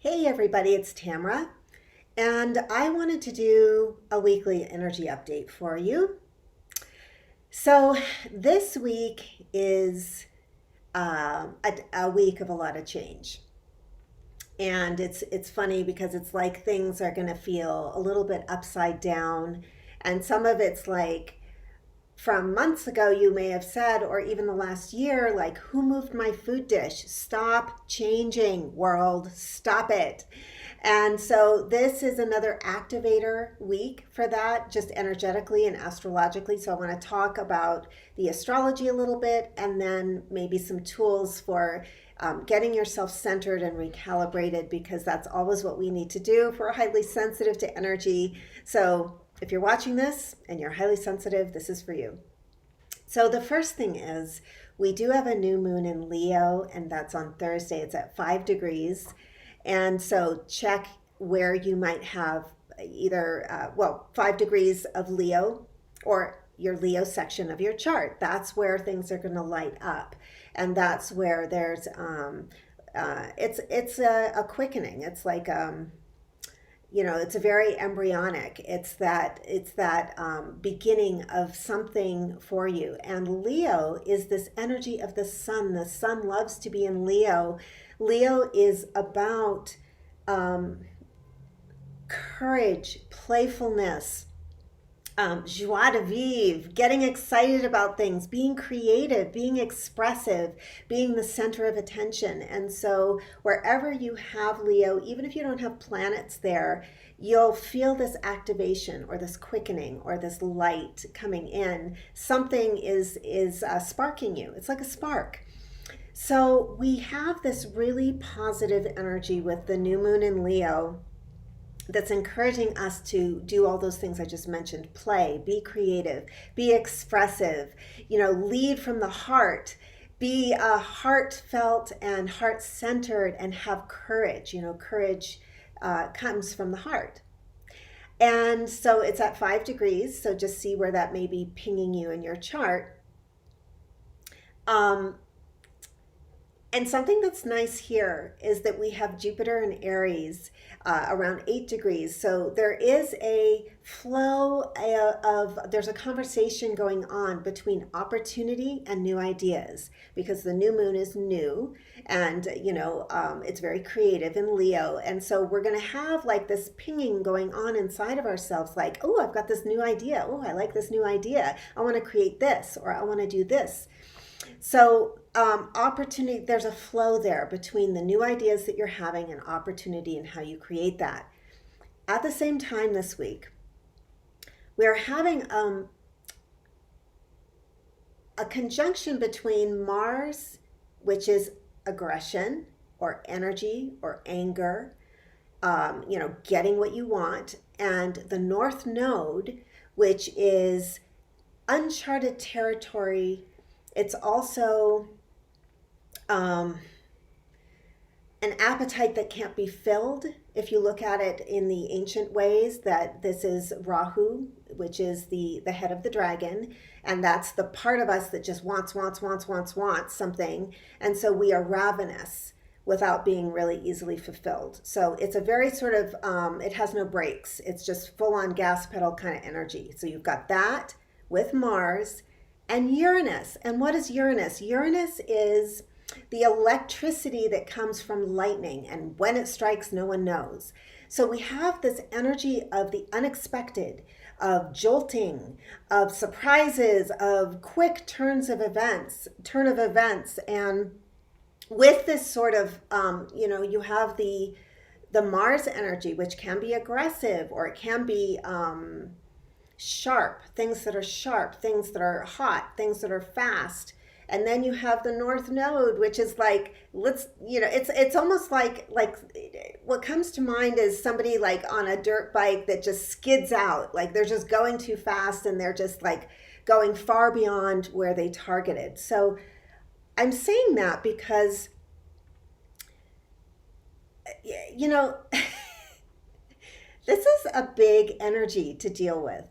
Hey everybody, it's Tamara, and I wanted to do a weekly energy update for you. So, this week is a week of a lot of change. And it's funny because it's like things are going to feel a little bit upside down, and some of it's like from months ago you may have said, or even the last year, like, who moved my food dish? Stop changing, world, stop it. And so this is another activator week for that, just energetically and astrologically. So I want to talk about the astrology a little bit, and then maybe some tools for getting yourself centered and recalibrated, because that's always what we need to do if we're highly sensitive to energy. So if you're watching this and you're highly sensitive, this is for you. So the first thing is, we do have a new moon in Leo, and that's on Thursday. It's at 5 degrees. And so check where you might have either, 5 degrees of Leo or your Leo section of your chart. That's where things are going to light up. And that's where there's, it's a quickening. It's like, it's a very embryonic. It's that beginning of something for you. And Leo is this energy of the sun. The sun loves to be in Leo. Leo is about courage, playfulness, joie de vivre, getting excited about things, being creative, being expressive, being the center of attention. And so wherever you have Leo, even if you don't have planets there, you'll feel this activation or this quickening or this light coming in. Something is sparking you. It's like a spark. So we have this really positive energy with the new moon in Leo that's encouraging us to do all those things I just mentioned: play, be creative, be expressive, lead from the heart, be heartfelt and heart-centered, and have courage. Courage comes from the heart. And so it's at 5 degrees, so just see where that may be pinging you in your chart. And something that's nice here is that we have Jupiter in Aries around 8 degrees. So there is a flow there's a conversation going on between opportunity and new ideas, because the new moon is new, and, it's very creative in Leo. And so we're going to have like this pinging going on inside of ourselves, like, oh, I've got this new idea. Oh, I like this new idea. I want to create this, or I want to do this. So opportunity, there's a flow there between the new ideas that you're having and opportunity and how you create that. At the same time this week, we are having a conjunction between Mars, which is aggression or energy or anger, getting what you want, and the North Node, which is uncharted territory. It's also an appetite that can't be filled. If you look at it in the ancient ways, that this is Rahu, which is the head of the dragon, and that's the part of us that just wants something. And so we are ravenous without being really easily fulfilled. So it's a very sort of, it has no brakes. It's just full on gas pedal kind of energy. So you've got that with Mars and Uranus. And what is Uranus? Uranus is the electricity that comes from lightning, and when it strikes, no one knows. So we have this energy of the unexpected, of jolting, of surprises, of quick turn of events. And with this sort of, you have the Mars energy, which can be aggressive, or it can be sharp, things that are hot, things that are fast. And then you have the North Node, which is like, it's almost like what comes to mind is somebody like on a dirt bike that just skids out, like they're just going too fast and they're just like going far beyond where they targeted. So I'm saying that because, this is a big energy to deal with.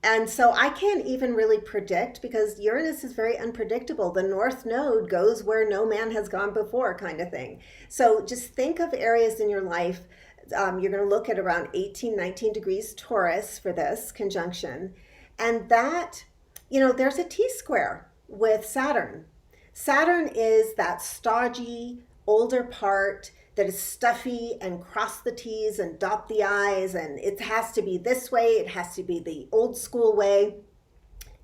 And so I can't even really predict because Uranus is very unpredictable. The North Node goes where no man has gone before, kind of thing. So just think of areas in your life. You're going to look at around 18, 19 degrees Taurus for this conjunction. And that, there's a T square with Saturn. Saturn is that stodgy, older part that is stuffy and cross the T's and dot the I's, and it has to be this way, it has to be the old school way.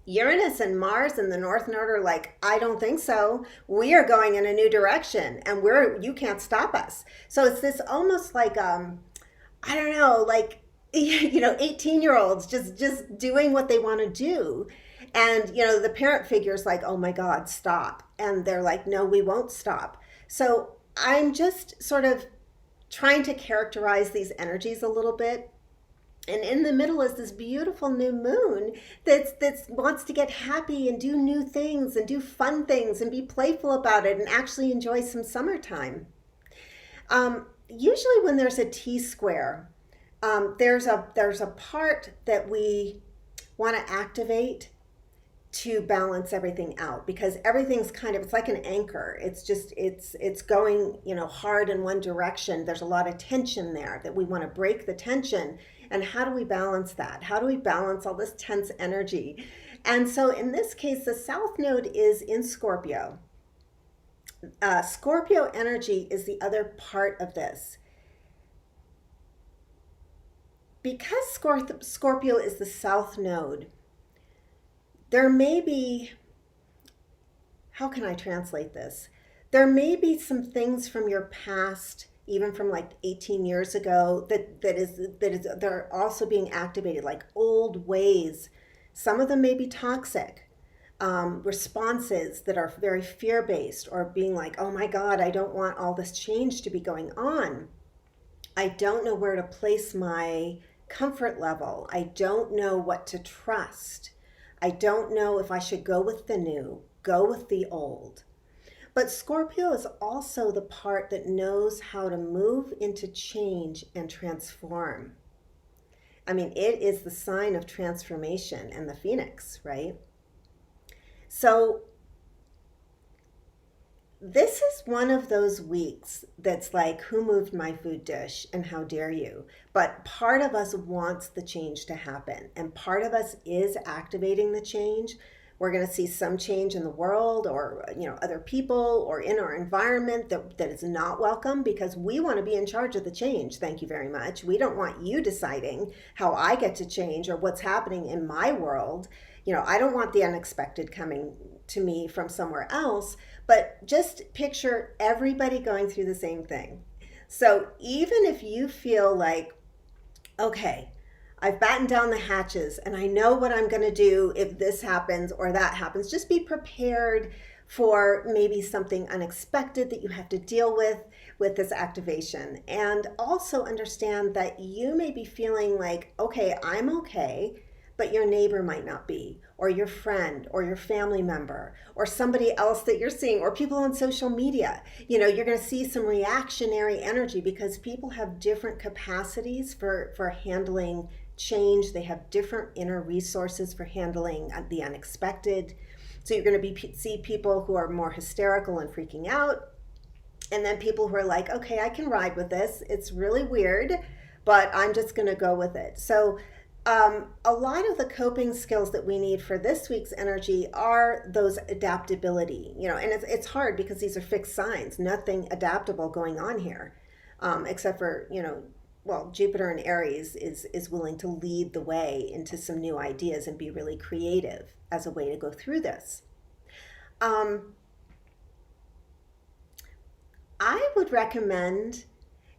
Uranus and Mars in the North Node are like, I don't think so. We are going in a new direction, and you can't stop us. So it's this almost like I don't know, like 18-year-olds just doing what they want to do. And the parent figure's like, oh my God, stop. And they're like, no, we won't stop. So I'm just sort of trying to characterize these energies a little bit. And in the middle is this beautiful new moon that wants to get happy and do new things and do fun things and be playful about it and actually enjoy some summertime. Usually when there's a T square, there's a part that we want to activate to balance everything out, because everything's it's like an anchor. It's going, hard in one direction. There's a lot of tension there that we want to break the tension. And how do we balance that? How do we balance all this tense energy? And so in this case, the South Node is in Scorpio. Scorpio energy is the other part of this. Because Scorpio is the South Node, there may be, how can I translate this? There may be some things from your past, even from like 18 years ago, they're also being activated, like old ways. Some of them may be toxic. Responses that are very fear-based, or being like, oh my God, I don't want all this change to be going on. I don't know where to place my comfort level. I don't know what to trust. I don't know if I should go with the new, go with the old. But Scorpio is also the part that knows how to move into change and transform. I mean, it is the sign of transformation and the phoenix, right? So this is one of those weeks that's like, who moved my food dish and how dare you? But part of us wants the change to happen, and part of us is activating the change. We're going to see some change in the world, or other people, or in our environment that is not welcome, because we want to be in charge of the change. Thank you very much. We don't want you deciding how I get to change or what's happening in my world. I don't want the unexpected coming to me from somewhere else. But just picture everybody going through the same thing. So even if you feel like, okay, I've battened down the hatches and I know what I'm going to do if this happens or that happens, just be prepared for maybe something unexpected that you have to deal with this activation. And also understand that you may be feeling like, okay, I'm okay, but your neighbor might not be, or your friend, or your family member, or somebody else that you're seeing, or people on social media. You're going to see some reactionary energy, because people have different capacities for handling change. They have different inner resources for handling the unexpected. So you're going to see people who are more hysterical and freaking out, and then people who are like, okay, I can ride with this. It's really weird, but I'm just going to go with it. So a lot of the coping skills that we need for this week's energy are those adaptability, and it's hard because these are fixed signs, nothing adaptable going on here, except for, Jupiter in Aries is willing to lead the way into some new ideas and be really creative as a way to go through this. I would recommend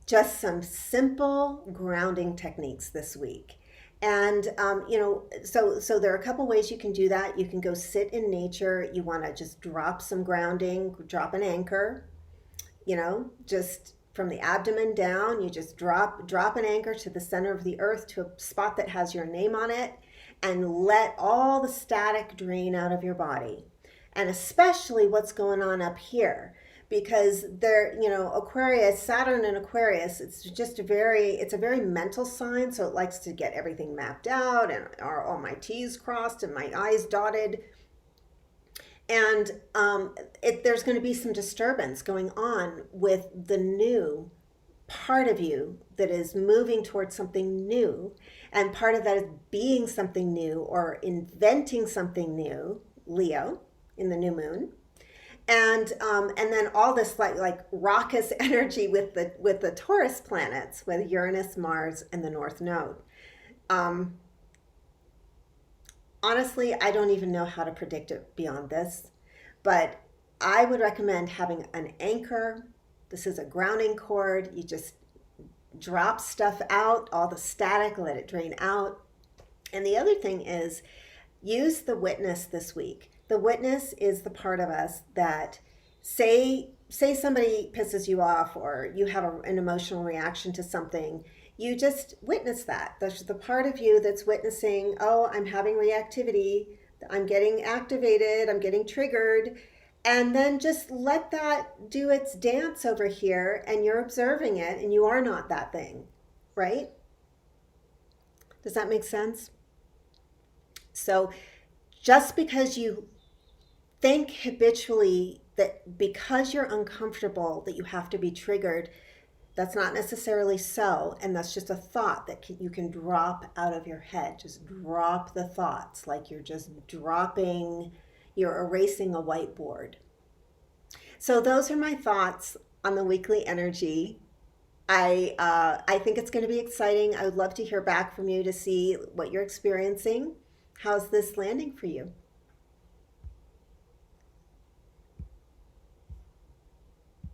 just some simple grounding techniques this week. And, so there are a couple ways you can do that. You can go sit in nature. You want to just drop some grounding, drop an anchor, just from the abdomen down. You just drop an anchor to the center of the earth, to a spot that has your name on it, and let all the static drain out of your body. And especially what's going on up here, because they're, Aquarius, Saturn and Aquarius, it's a very mental sign. So it likes to get everything mapped out and are all my T's crossed and my I's dotted. And there's going to be some disturbance going on with the new part of you that is moving towards something new. And part of that is being something new or inventing something new, Leo, in the new moon. And then all this like raucous energy with the Taurus planets, with Uranus, Mars, and the North Node. Um, Honestly, I don't even know how to predict it beyond this, but I would recommend having an anchor. This is a grounding cord. You just drop stuff out, all the static, let it drain out. And the other thing is use the witness this week. The witness is the part of us that say somebody pisses you off or you have an emotional reaction to something. You just witness that. There's the part of you that's witnessing, oh, I'm having reactivity, I'm getting activated, I'm getting triggered. And then just let that do its dance over here, and you're observing it, and you are not that thing, right? Does that make sense? So just because you think habitually that because you're uncomfortable that you have to be triggered, that's not necessarily so, and that's just a thought that you can drop out of your head. Just drop the thoughts like you're just dropping, you're erasing a whiteboard. So those are my thoughts on the weekly energy. I think it's going to be exciting. I would love to hear back from you to see what you're experiencing. How's this landing for you?